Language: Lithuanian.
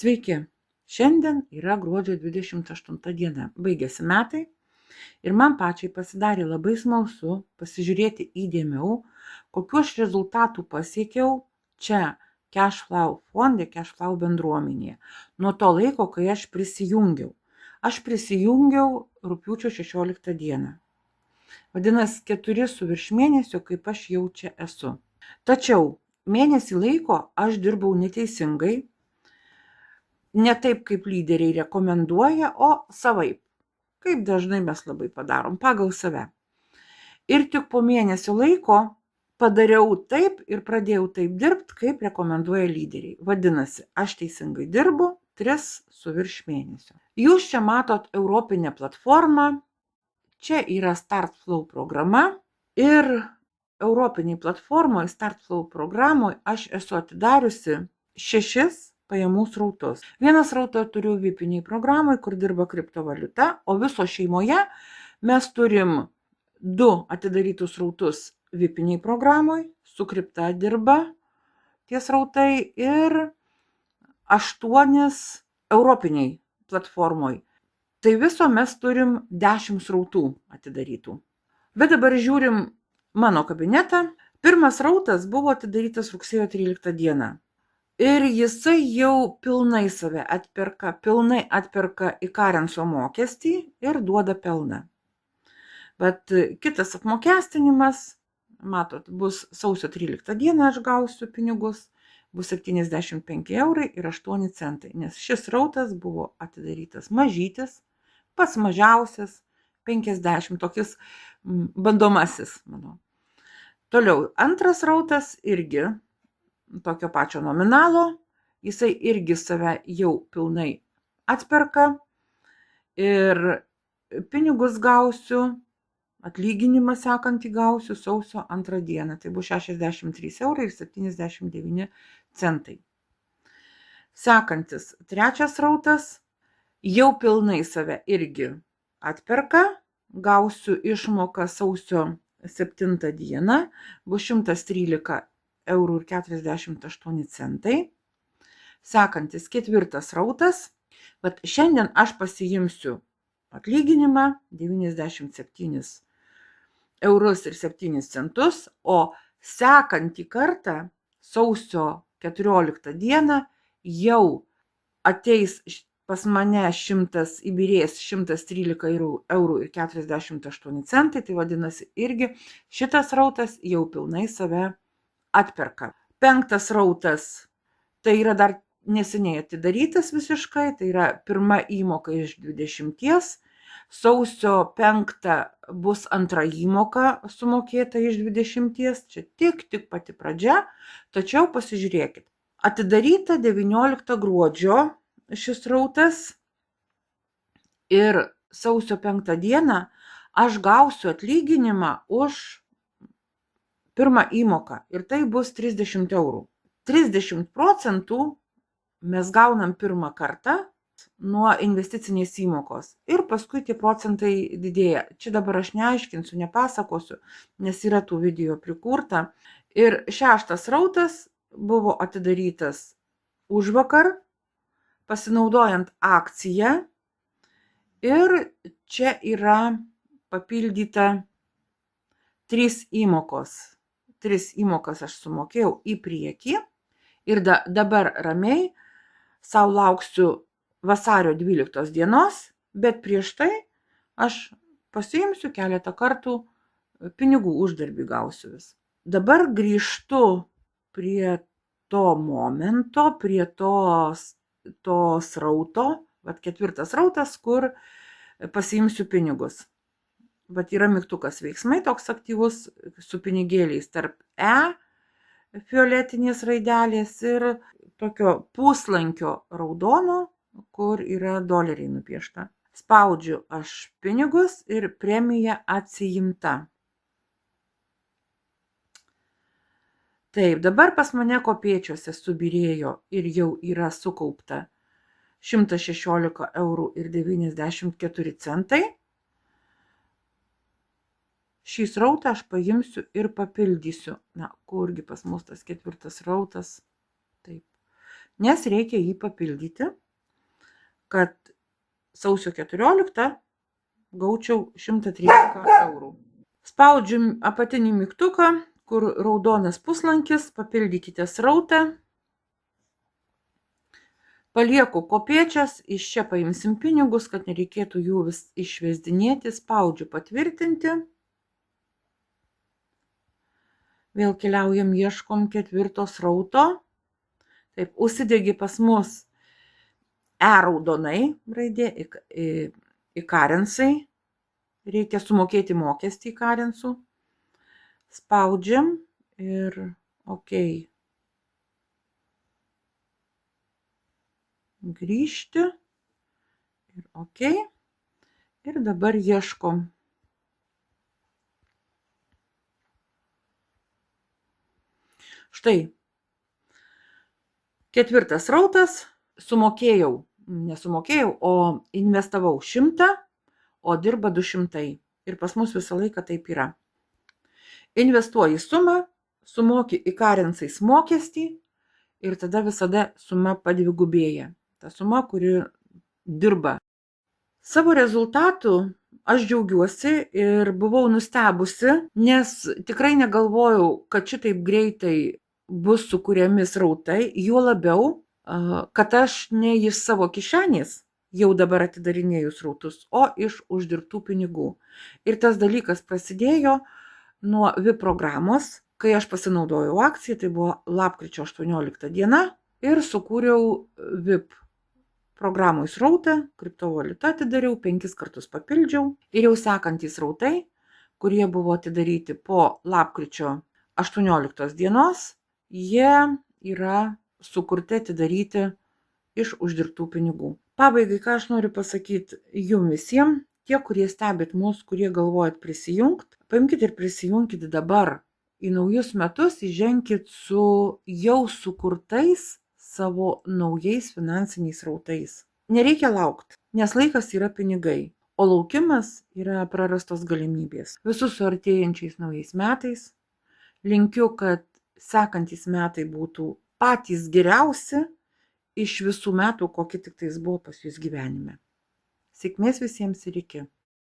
Sveiki, šiandien yra gruodžio 28 diena, baigėsi metai ir man pačiai pasidarė labai smalsu pasižiūrėti įdėmiau, kokiu aš rezultatų pasiekiau čia Cashflow fonde, Cashflow bendruomenėje, nuo to laiko, kai aš prisijungiau. Aš prisijungiau rugpjūčio 16 dieną. Vadinasi, 4 su virš mėnesio, kaip aš jau čia esu. Tačiau mėnesį laiko aš dirbau neteisingai, ne taip, kaip lyderiai rekomenduoja, o savaip, kaip dažnai mes labai padarom, pagal save. Ir tik po mėnesio laiko padariau taip ir pradėjau taip dirbti, kaip rekomenduoja lyderiai. Vadinasi, aš teisingai dirbu 3 su virš mėnesio. Jūs čia matot europinę platformą, čia yra StartFlow programa ir europiniai platformoje, StartFlow programoje aš esu atidariusi 6 pajamų srautus. Vieną srautą turiu VIP-iniai programai, kur dirba kriptovaliuta, o viso šeimoje mes turim 2 atidarytus srautus VIP-iniai programai, su kripta dirba tie srautai ir 8 europiniai platformoj. Tai viso mes turim 10 srautų atidarytų. Bet dabar žiūrim mano kabinetą. Pirmas srautas buvo atidarytas rugsėjo 13 dieną. Ir jisai jau pilnai save atperka įkarenso mokestį ir duoda pelną. Bet kitas apmokestinimas, matot, bus sausio 13 dieną aš gausiu pinigus, bus 75 eurai ir 8 centai, nes šis srautas buvo atidarytas mažytis, pats mažiausias, 50, tokis bandomasis mano. Toliau, antras srautas irgi tokio pačio nominalo, jisai irgi save jau pilnai atperka ir pinigus gausiu, atlyginimą sekantį gausiu sausio 2 dieną, tai bus 63 eurai ir 79 centai. Sekantis trečias srautas jau pilnai save irgi atperka, gausiu išmoką sausio 7 dieną, bus 113 eurų ir 48 centai. Sekantis ketvirtas srautas, bet šiandien aš pasiimsiu atlyginimą 97 eurus ir 7 centus, o sekantį kartą sausio 14 dieną jau ateis pas mane įbyrės 113 eurų ir 48 centai, tai vadinasi irgi šitas srautas jau pilnai save atperka. Penktas srautas, tai yra dar neseniai atidarytas visiškai, tai yra pirma įmoka iš 20, sausio 5 bus antra įmoka sumokėta iš 20, čia tik pati pradžia, tačiau pasižiūrėkit, atidaryta 19 gruodžio šis srautas ir sausio 5 dieną aš gausiu atlyginimą už pirmą įmoką ir tai bus 30 eurų. 30% mes gaunam pirmą kartą nuo investicinės įmokos ir paskui tie procentai didėja. Čia dabar aš neaiškinsiu, nepasakosiu, nes yra tų video prikurta. Ir 6 srautas buvo atidarytas užvakar, pasinaudojant akciją ir čia yra papildyta 3 įmokos. 3 įmokas aš sumokėjau į priekį ir dabar ramiai sau lauksiu vasario 12 dienos, bet prieš tai aš pasiimsiu keletą kartų pinigų uždarbį gausiu vis. Dabar grįžtu prie to momento, prie to srauto, vat 4 srautas, kur pasiimsiu pinigus. Bet yra mygtukas veiksmai toks aktyvus su pinigėliais tarp fioletinės raidelės ir tokio puslankio raudono, kur yra doleriai nupiešta. Spaudžiu aš pinigus ir premija atsiimta. Taip, dabar pas mane kopėčiuose subyrėjo ir jau yra sukaupta 116 eurų ir 94 centai. Šį srautą aš paimsiu ir papildysiu. Na, kurgi pas mus tas 4 srautas? Taip. nes reikia jį papildyti, kad sausio 14 gaučiau 113 eurų. Spaudžiu apatinį mygtuką, kur raudonas puslankis, papildykite srautą. Palieku kopėčias, iš čia paimsim pinigus, kad nereikėtų jų vis išvesdinėti, spaudžiu patvirtinti. Vėl keliaujam, ieškom 4 srauto. Taip, užsidegi pas mus raudonai raidė, įkarensai. Reikia sumokėti mokestį įkarensų. Spaudžiam ir OK. Grįžti ir OK. Ir dabar ieškom. Štai. 4 srautas. Nesumokėjau, o investavau 100, o dirba 200. Ir pas mus visą laiką taip yra. Investuoji sumą, sumoki įkarensais mokestį ir tada visada suma padvigubėja. Ta suma, kuri dirba. Savo rezultatų aš džiaugiuosi ir buvau nustebusi, nes tikrai negalvojau, kad šitaip greitai bus sukuriami srautai, juo labiau, kad aš ne iš savo kišenės jau dabar atidarinėju srautus, o iš uždirbtų pinigų. Ir tas dalykas prasidėjo nuo VIP programos, kai aš pasinaudojau akciją, tai buvo lapkričio 18 diena ir sukūriau VIP programoj srautą, kriptovaliutą atidariau, 5 kartus papildžiau ir jau sekantys srautai, kurie buvo atidaryti po lapkričio 18 dienos, jie yra sukurti atidaryti iš uždirbtų pinigų. Pabaigai, ką aš noriu pasakyti jums visiems, tie, kurie stebit mus, kurie galvojat prisijungti, paimkite ir prisijunkite dabar. Į naujus metus įženkit su jau sukurtais savo naujais finansiniais srautais. Nereikia laukti, nes laikas yra pinigai, o laukimas yra prarastos galimybės. Visus su artėjančiais naujais metais. Linkiu, kad sekantys metai būtų patys geriausi iš visų metų, kokie tik tais buvo pas jūs gyvenime. Sėkmės visiems ir iki.